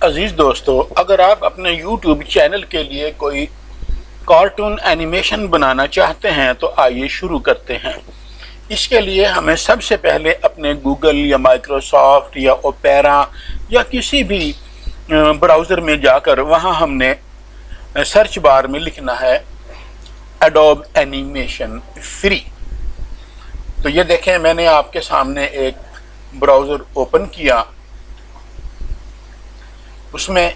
अजीज दोस्तों, अगर आप अपने YouTube चैनल के लिए कोई कार्टून एनिमेशन बनाना चाहते हैं तो आइए शुरू करते हैं। इसके लिए हमें सबसे पहले अपने गूगल या माइक्रोसॉफ्ट या ओपेरा या किसी भी ब्राउज़र में जाकर वहां हमने सर्च बार में लिखना है एडोब एनिमेशन फ्री। तो ये देखें, मैंने आपके सामने एक ब्राउज़र ओपन किया, उसमें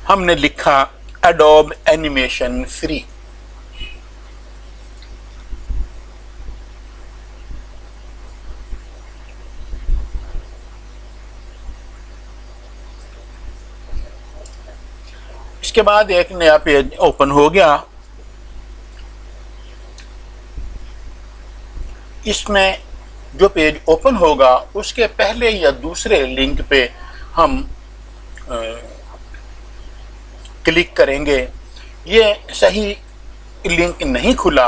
हमने लिखा एडोब एनिमेशन फ्री। इसके बाद एक नया पेज ओपन हो गया। इसमें जो पेज ओपन होगा उसके पहले या दूसरे लिंक पे हम क्लिक करेंगे। ये सही लिंक नहीं खुला,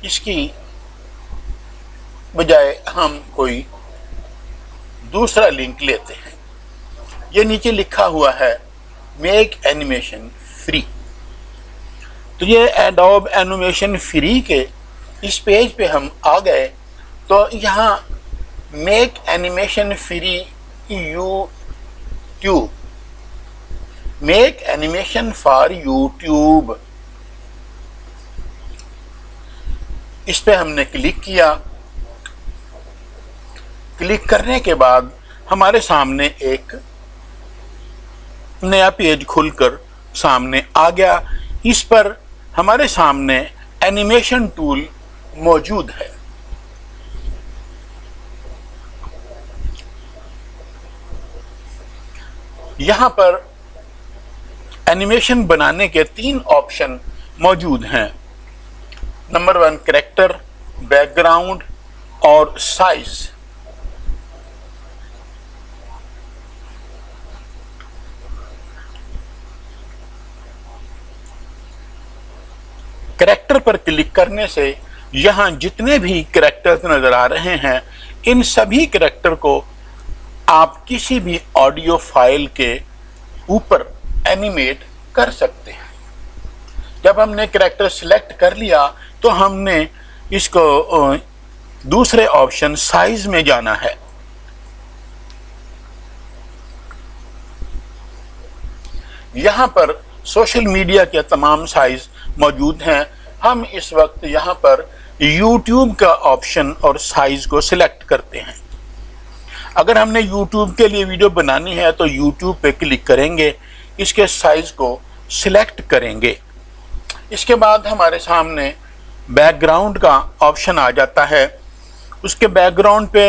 इसकी बजाय हम कोई दूसरा लिंक लेते हैं। ये नीचे लिखा हुआ है मेक एनिमेशन फ्री। तो ये एडोब एनिमेशन फ्री के इस पेज पे हम आ गए। तो यहाँ make animation free YouTube, make animation for YouTube, इस पे हमने क्लिक किया। क्लिक करने के बाद हमारे सामने एक नया पेज खुलकर सामने आ गया। इस पर हमारे सामने एनिमेशन टूल मौजूद है। यहाँ पर एनिमेशन बनाने के 3 ऑप्शन मौजूद हैं। नंबर 1 कैरेक्टर, बैकग्राउंड और साइज। कैरेक्टर पर क्लिक करने से यहाँ जितने भी कैरेक्टर्स नजर आ रहे हैं, इन सभी कैरेक्टर को आप किसी भी ऑडियो फाइल के ऊपर एनिमेट कर सकते हैं। जब हमने कैरेक्टर सिलेक्ट कर लिया तो हमने इसको दूसरे ऑप्शन साइज में जाना है। यहाँ पर सोशल मीडिया के तमाम साइज मौजूद हैं। हम इस वक्त यहाँ पर YouTube का ऑप्शन और साइज को सिलेक्ट करते हैं। अगर हमने YouTube के लिए वीडियो बनानी है तो YouTube पे क्लिक करेंगे, इसके साइज को सिलेक्ट करेंगे। इसके बाद हमारे सामने बैकग्राउंड का ऑप्शन आ जाता है। उसके बैकग्राउंड पे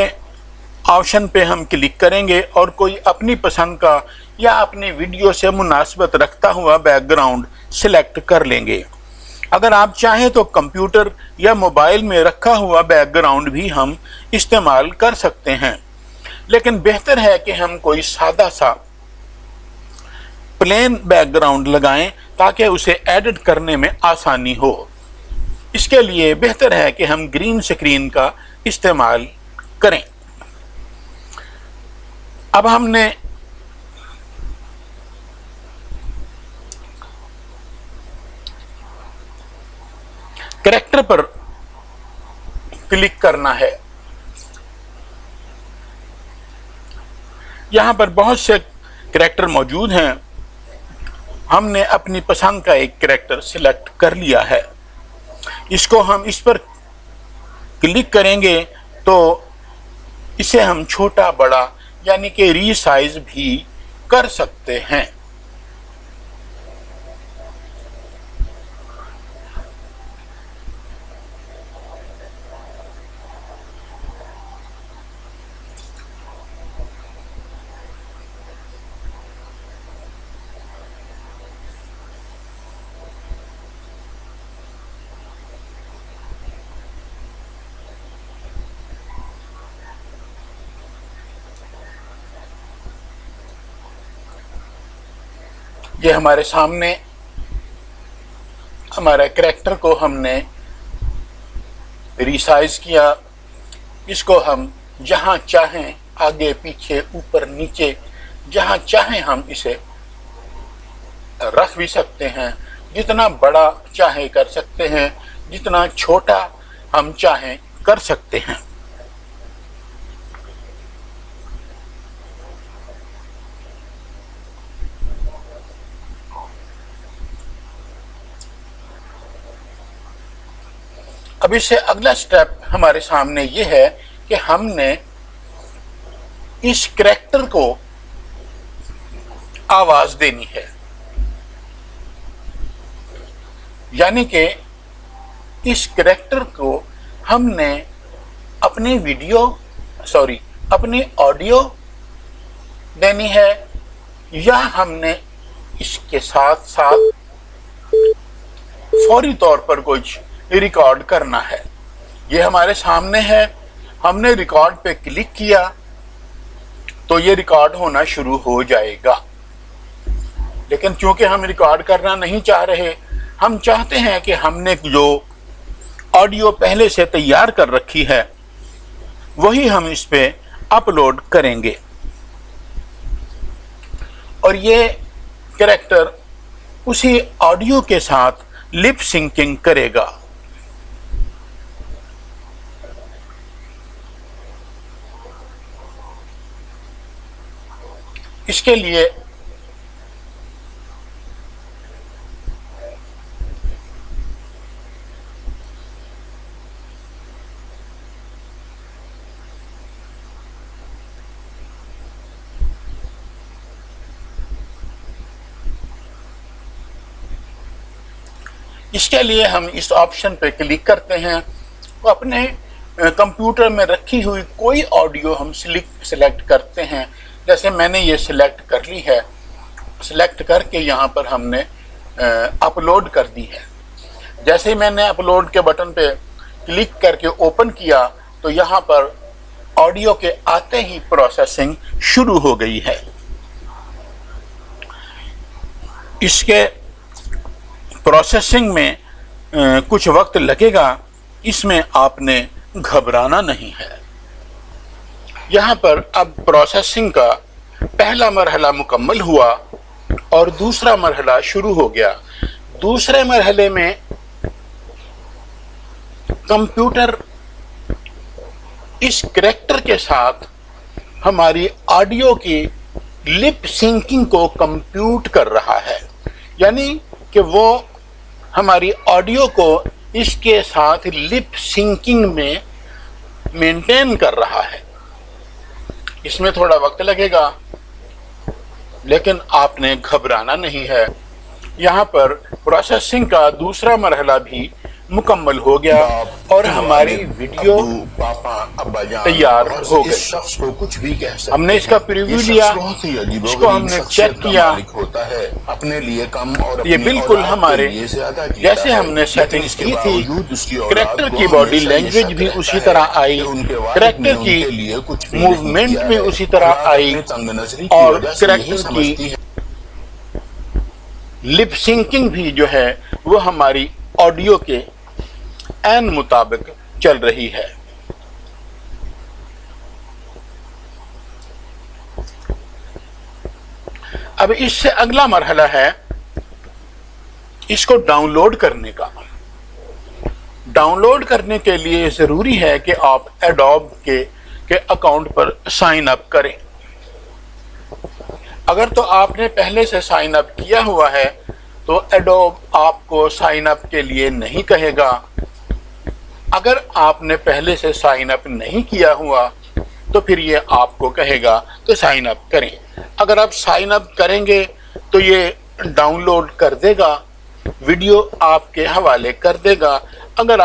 ऑप्शन पे हम क्लिक करेंगे और कोई अपनी पसंद का या अपनी वीडियो से मुनासिबत रखता हुआ बैकग्राउंड सिलेक्ट कर लेंगे। अगर आप चाहें तो कंप्यूटर या मोबाइल में रखा हुआ बैकग्राउंड भी हम इस्तेमाल कर सकते हैं, लेकिन बेहतर है कि हम कोई सादा सा प्लेन बैकग्राउंड लगाएं ताकि उसे एडिट करने में आसानी हो। इसके लिए बेहतर है कि हम ग्रीन स्क्रीन का इस्तेमाल करें। अब हमने कैरेक्टर पर क्लिक करना है। यहाँ पर बहुत से कैरेक्टर मौजूद हैं। हमने अपनी पसंद का एक कैरेक्टर सिलेक्ट कर लिया है। इसको हम इस पर क्लिक करेंगे तो इसे हम छोटा बड़ा यानी कि रीसाइज भी कर सकते हैं। ये हमारे सामने हमारे कैरेक्टर को हमने रिसाइज किया। इसको हम जहां चाहें आगे पीछे ऊपर नीचे जहां चाहे हम इसे रख भी सकते हैं। जितना बड़ा चाहे कर सकते हैं, जितना छोटा हम चाहें कर सकते हैं। अब इससे अगला स्टेप हमारे सामने ये है कि हमने इस कैरेक्टर को आवाज देनी है, यानी कि इस कैरेक्टर को हमने अपने अपनी ऑडियो देनी है, या हमने इसके साथ साथ फौरी तौर पर कुछ रिकॉर्ड करना है। ये हमारे सामने है, हमने रिकॉर्ड पे क्लिक किया तो ये रिकॉर्ड होना शुरू हो जाएगा। लेकिन चूंकि हम रिकॉर्ड करना नहीं चाह रहे, हम चाहते हैं कि हमने जो ऑडियो पहले से तैयार कर रखी है वही हम इस पे अपलोड करेंगे, और ये कैरेक्टर उसी ऑडियो के साथ लिप सिंकिंग करेगा। इसके लिए हम इस ऑप्शन पे क्लिक करते हैं, तो अपने कंप्यूटर में रखी हुई कोई ऑडियो हम सिलेक्ट करते हैं। जैसे मैंने ये सिलेक्ट कर ली है, सिलेक्ट करके यहाँ पर हमने अपलोड कर दी है। जैसे ही मैंने अपलोड के बटन पे क्लिक करके ओपन किया तो यहाँ पर ऑडियो के आते ही प्रोसेसिंग शुरू हो गई है। इसके प्रोसेसिंग में कुछ वक्त लगेगा, इसमें आपने घबराना नहीं है। यहाँ पर अब प्रोसेसिंग का पहला मरहला मुकम्मल हुआ और दूसरा मरहला शुरू हो गया। दूसरे मरहले में कंप्यूटर इस कैरेक्टर के साथ हमारी ऑडियो की लिप सिंकिंग को कंप्यूट कर रहा है, यानी कि वो हमारी ऑडियो को इसके साथ लिप सिंकिंग में मेंटेन कर रहा है। इसमें थोड़ा वक्त लगेगा, लेकिन आपने घबराना नहीं है। यहाँ पर प्रोसेसिंग का दूसरा मरहला भी मुकम्मल हो गया और हमारी वीडियो तैयार हो गई। शख्स को कुछ भी कह सकते, हमने इसका प्रीव्यू लिया, इसको हमने चेक किया, होता है अपने लिए कम और ये बिल्कुल हमारे जैसे हमने सेटिंग की थी। कैरेक्टर की बॉडी लैंग्वेज भी उसी तरह आई, कैरेक्टर की मूवमेंट भी उसी तरह आई, और कैरेक्टर की लिप सिंकिंग भी जो है वो हमारी ऑडियो के एन मुताबिक चल रही है। अब इससे अगला मरहला है इसको डाउनलोड करने का। डाउनलोड करने के लिए जरूरी है कि आप एडोब के अकाउंट पर साइन अप करें। अगर तो आपने पहले से साइन अप किया हुआ है तो एडोब आपको साइन अप के लिए नहीं कहेगा। अगर आपने पहले से साइन अप नहीं किया हुआ तो फिर ये आपको कहेगा तो साइन अप करें। अगर आप साइन अप करेंगे तो ये डाउनलोड कर देगा, वीडियो आपके हवाले कर देगा। अगर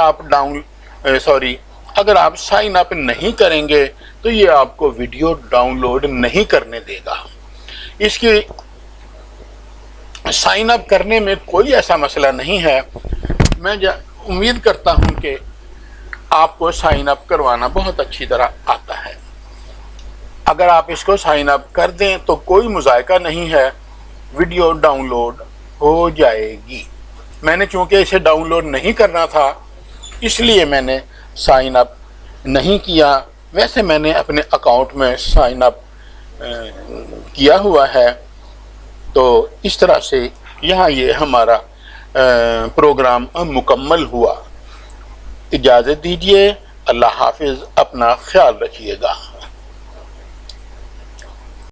आप साइन अप नहीं करेंगे तो ये आपको वीडियो डाउनलोड नहीं करने देगा। इसकी साइन अप करने में कोई ऐसा मसला नहीं है। मैं उम्मीद करता हूं कि आपको साइन अप करवाना बहुत अच्छी तरह आता है। अगर आप इसको साइन अप कर दें तो कोई मुज़ायका नहीं है, वीडियो डाउनलोड हो जाएगी। मैंने चूंकि इसे डाउनलोड नहीं करना था इसलिए मैंने साइन अप नहीं किया। वैसे मैंने अपने अकाउंट में साइन अप किया हुआ है। तो इस तरह से यहाँ ये हमारा प्रोग्राम मुकम्मल हुआ। इजाज़त दीजिए, अल्लाह हाफिज़, अपना ख्याल रखिएगा।